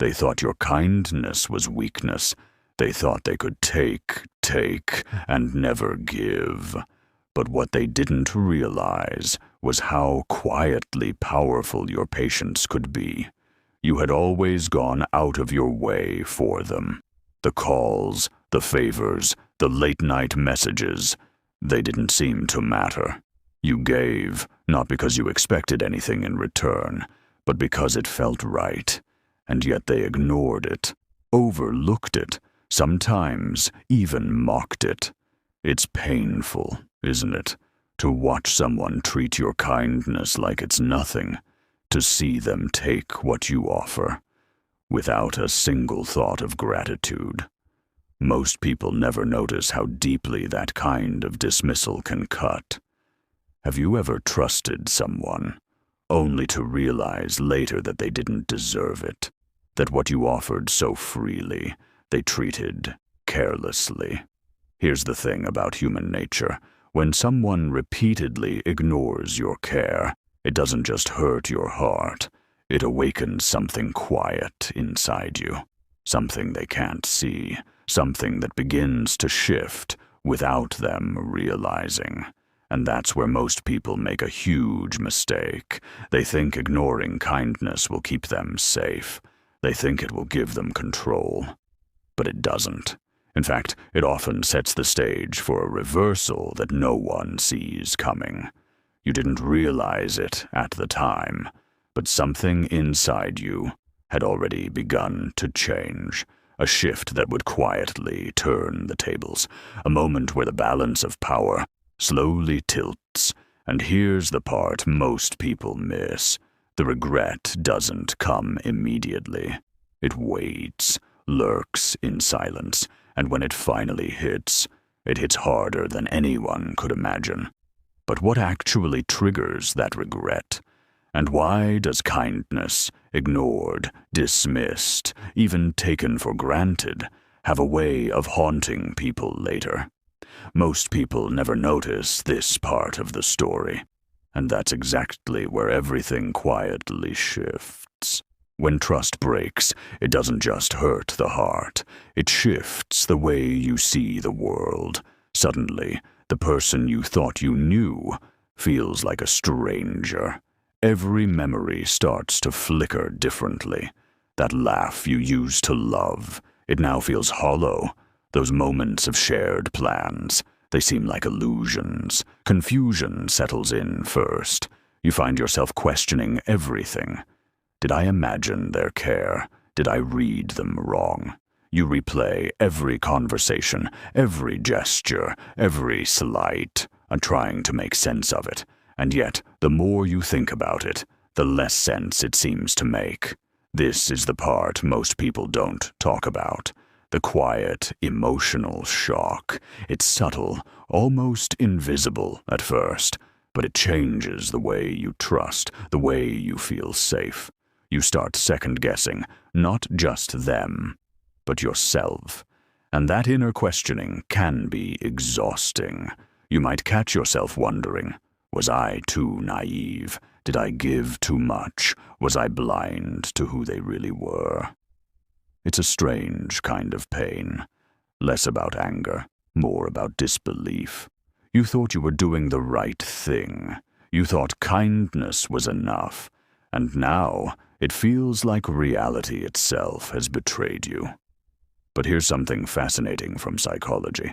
They thought your kindness was weakness. They thought they could take, and never give. But what they didn't realize was how quietly powerful your patience could be. You had always gone out of your way for them. The calls, the favors, the late-night messages, they didn't seem to matter. You gave, not because you expected anything in return, but because it felt right. And yet they ignored it, overlooked it, sometimes even mocked it. It's painful, isn't it, to watch someone treat your kindness like it's nothing, to see them take what you offer, without a single thought of gratitude. Most people never notice how deeply that kind of dismissal can cut. Have you ever trusted someone, only to realize later that they didn't deserve it, that what you offered so freely, they treated carelessly? Here's the thing about human nature. When someone repeatedly ignores your care, it doesn't just hurt your heart. It awakens something quiet inside you, something they can't see, something that begins to shift without them realizing. And that's where most people make a huge mistake. They think ignoring kindness will keep them safe. They think it will give them control. But it doesn't. In fact, it often sets the stage for a reversal that no one sees coming. You didn't realize it at the time, but something inside you had already begun to change. A shift that would quietly turn the tables. A moment where the balance of power slowly tilts. And here's the part most people miss. The regret doesn't come immediately. It waits, lurks in silence, and when it finally hits, it hits harder than anyone could imagine. But what actually triggers that regret? And why does kindness, ignored, dismissed, even taken for granted, have a way of haunting people later? Most people never notice this part of the story, and that's exactly where everything quietly shifts. When trust breaks, it doesn't just hurt the heart, it shifts the way you see the world. Suddenly, the person you thought you knew feels like a stranger. Every memory starts to flicker differently. That laugh you used to love, it now feels hollow. Those moments of shared plans, they seem like illusions. Confusion settles in first. You find yourself questioning everything. Did I imagine their care? Did I read them wrong? You replay every conversation, every gesture, every slight, and trying to make sense of it. And yet, the more you think about it, the less sense it seems to make. This is the part most people don't talk about. The quiet, emotional shock. It's subtle, almost invisible at first, but it changes the way you trust, the way you feel safe. You start second-guessing, not just them, but yourself. And that inner questioning can be exhausting. You might catch yourself wondering, was I too naive? Did I give too much? Was I blind to who they really were? It's a strange kind of pain, less about anger, more about disbelief. You thought you were doing the right thing. You thought kindness was enough, and now it feels like reality itself has betrayed you. But here's something fascinating from psychology.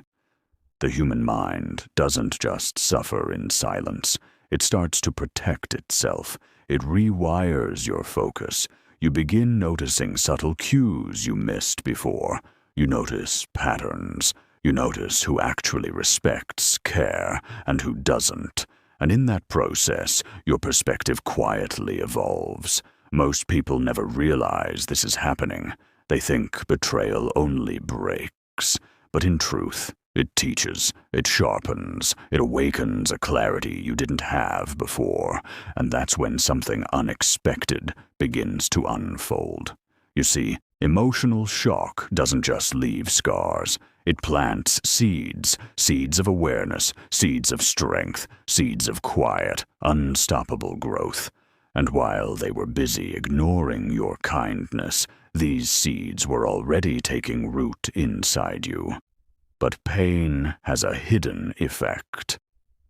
The human mind doesn't just suffer in silence. It starts to protect itself. It rewires your focus. You begin noticing subtle cues you missed before. You notice patterns. You notice who actually respects care and who doesn't. And in that process, your perspective quietly evolves. Most people never realize this is happening. They think betrayal only breaks. But in truth, it teaches, it sharpens, it awakens a clarity you didn't have before, and that's when something unexpected begins to unfold. You see, emotional shock doesn't just leave scars. It plants seeds, seeds of awareness, seeds of strength, seeds of quiet, unstoppable growth. And while they were busy ignoring your kindness, these seeds were already taking root inside you. But pain has a hidden effect.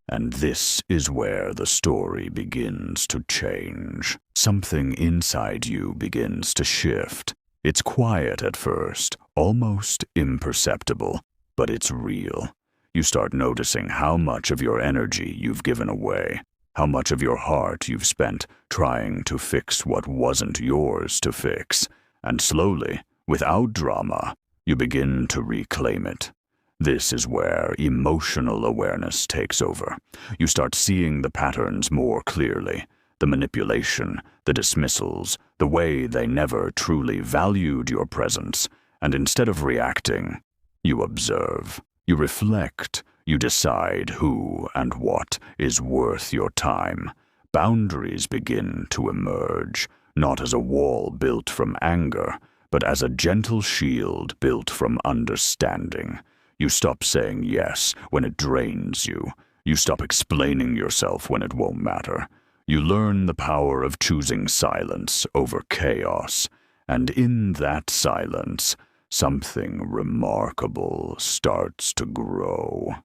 And this is where the story begins to change. Something inside you begins to shift. It's quiet at first, almost imperceptible, but it's real. You start noticing how much of your energy you've given away, how much of your heart you've spent trying to fix what wasn't yours to fix, and slowly, without drama, you begin to reclaim it. This is where emotional awareness takes over. You start seeing the patterns more clearly, the manipulation, the dismissals, the way they never truly valued your presence, and instead of reacting, you observe, you reflect, you decide who and what is worth your time. Boundaries begin to emerge, not as a wall built from anger, but as a gentle shield built from understanding. You stop saying yes when it drains you. You stop explaining yourself when it won't matter. You learn the power of choosing silence over chaos. And in that silence, something remarkable starts to grow.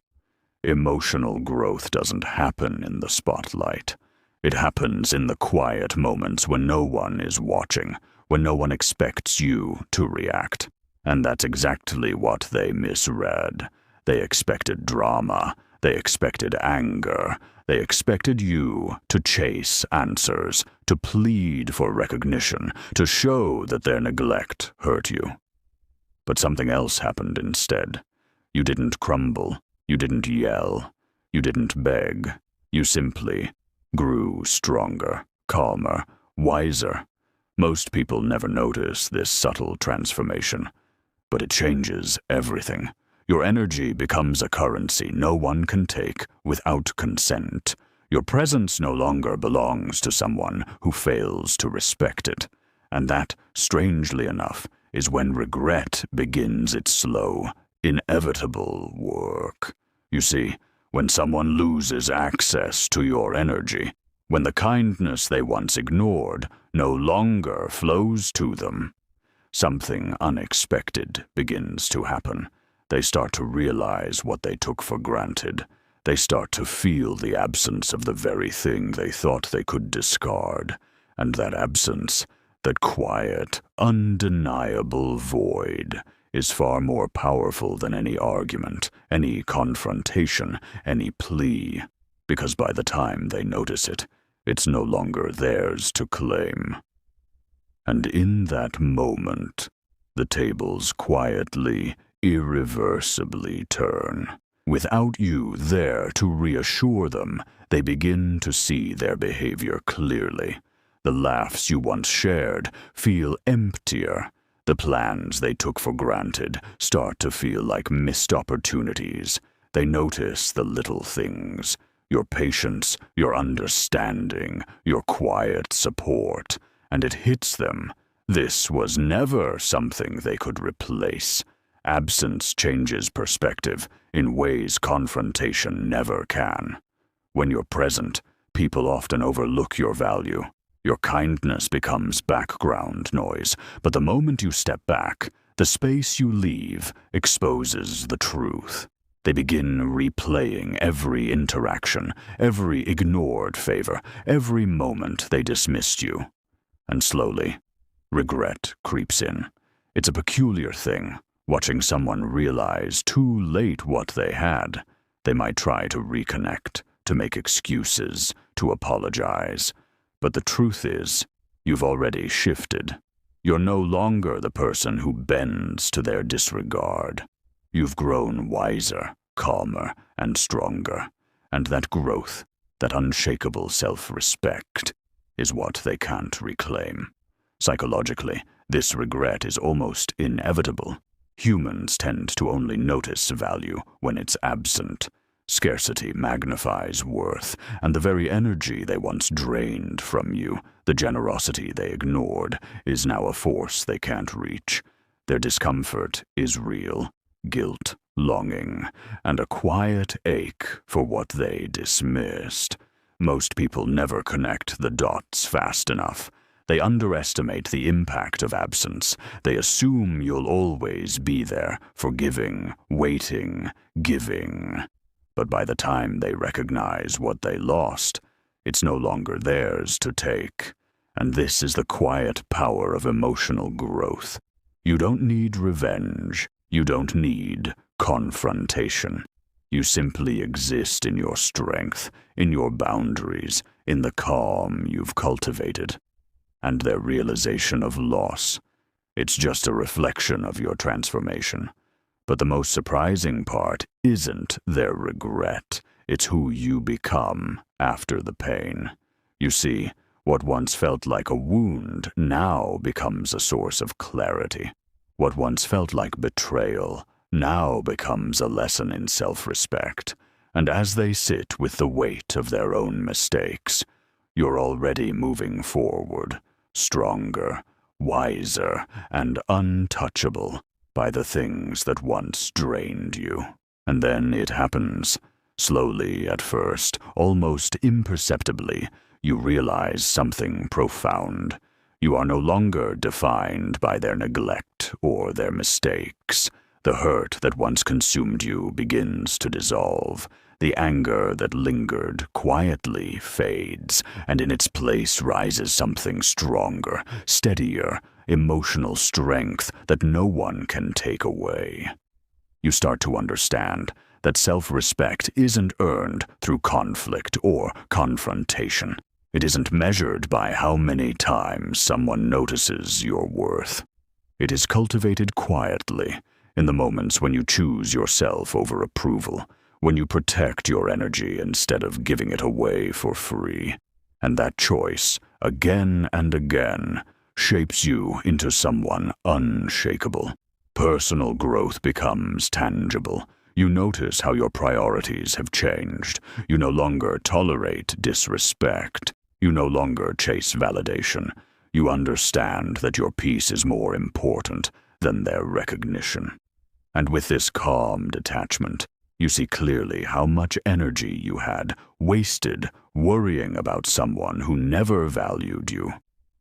Emotional growth doesn't happen in the spotlight. It happens in the quiet moments when no one is watching, when no one expects you to react. And that's exactly what they misread. They expected drama. They expected anger. They expected you to chase answers, to plead for recognition, to show that their neglect hurt you. But something else happened instead. You didn't crumble. You didn't yell. You didn't beg. You simply grew stronger, calmer, wiser. Most people never notice this subtle transformation. But it changes everything. Your energy becomes a currency no one can take without consent. Your presence no longer belongs to someone who fails to respect it. And that, strangely enough, is when regret begins its slow, inevitable work. You see, when someone loses access to your energy, when the kindness they once ignored no longer flows to them, something unexpected begins to happen. They start to realize what they took for granted. They start to feel the absence of the very thing they thought they could discard. And that absence, that quiet, undeniable void, is far more powerful than any argument, any confrontation, any plea. Because by the time they notice it, it's no longer theirs to claim. And in that moment, the tables quietly, irreversibly turn. Without you there to reassure them, they begin to see their behavior clearly. The laughs you once shared feel emptier. The plans they took for granted start to feel like missed opportunities. They notice the little things, your patience, your understanding, your quiet support. And it hits them. This was never something they could replace. Absence changes perspective in ways confrontation never can. When you're present, people often overlook your value. Your kindness becomes background noise, but the moment you step back, the space you leave exposes the truth. They begin replaying every interaction, every ignored favor, every moment they dismissed you. And slowly, regret creeps in. It's a peculiar thing, watching someone realize too late what they had. They might try to reconnect, to make excuses, to apologize. But the truth is, you've already shifted. You're no longer the person who bends to their disregard. You've grown wiser, calmer, and stronger. And that growth, that unshakable self-respect, is what they can't reclaim. Psychologically, this regret is almost inevitable. Humans tend to only notice value when it's absent. Scarcity magnifies worth, and the very energy they once drained from you, the generosity they ignored, is now a force they can't reach. Their discomfort is real, guilt, longing, and a quiet ache for what they dismissed. Most people never connect the dots fast enough. They underestimate the impact of absence. They assume you'll always be there, forgiving, waiting, giving. But by the time they recognize what they lost, it's no longer theirs to take. And this is the quiet power of emotional growth. You don't need revenge. You don't need confrontation. You simply exist in your strength, in your boundaries, in the calm you've cultivated. And their realization of loss, it's just a reflection of your transformation. But the most surprising part isn't their regret. It's who you become after the pain. You see, what once felt like a wound now becomes a source of clarity. What once felt like betrayal now becomes a lesson in self-respect. And as they sit with the weight of their own mistakes, you're already moving forward, stronger, wiser, and untouchable by the things that once drained you. And then it happens. Slowly at first, almost imperceptibly, you realize something profound. You are no longer defined by their neglect or their mistakes. The hurt that once consumed you begins to dissolve. The anger that lingered quietly fades, and in its place rises something stronger, steadier, emotional strength that no one can take away. You start to understand that self-respect isn't earned through conflict or confrontation. It isn't measured by how many times someone notices your worth. It is cultivated quietly, in the moments when you choose yourself over approval, when you protect your energy instead of giving it away for free. And that choice, again and again, shapes you into someone unshakable. Personal growth becomes tangible. You notice how your priorities have changed. You no longer tolerate disrespect. You no longer chase validation. You understand that your peace is more important than their recognition. And with this calm detachment, you see clearly how much energy you had wasted worrying about someone who never valued you.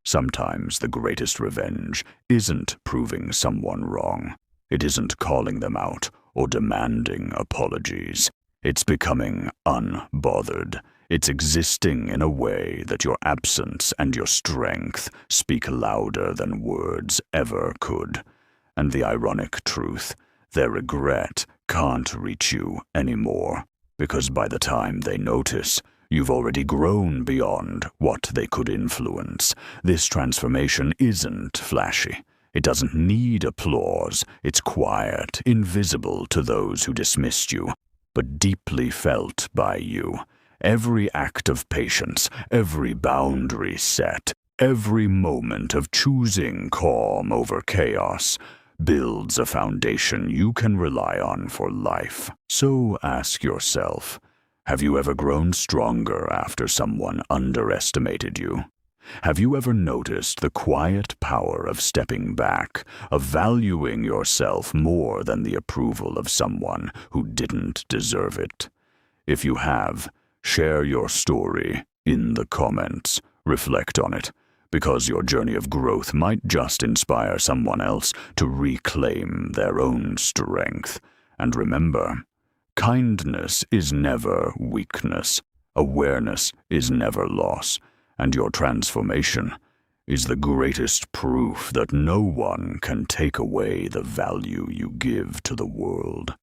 Sometimes the greatest revenge isn't proving someone wrong. It isn't calling them out or demanding apologies. It's becoming unbothered. It's existing in a way that your absence and your strength speak louder than words ever could. And the ironic truth, their regret can't reach you anymore, because by the time they notice, you've already grown beyond what they could influence. This transformation isn't flashy. It doesn't need applause. It's quiet, invisible to those who dismissed you, but deeply felt by you. Every act of patience, every boundary set, every moment of choosing calm over chaos builds a foundation you can rely on for life. So ask yourself, have you ever grown stronger after someone underestimated you? Have you ever noticed the quiet power of stepping back, of valuing yourself more than the approval of someone who didn't deserve it? If you have, share your story in the comments. Reflect on it, because your journey of growth might just inspire someone else to reclaim their own strength. And remember, kindness is never weakness. Awareness is never loss. And your transformation is the greatest proof that no one can take away the value you give to the world.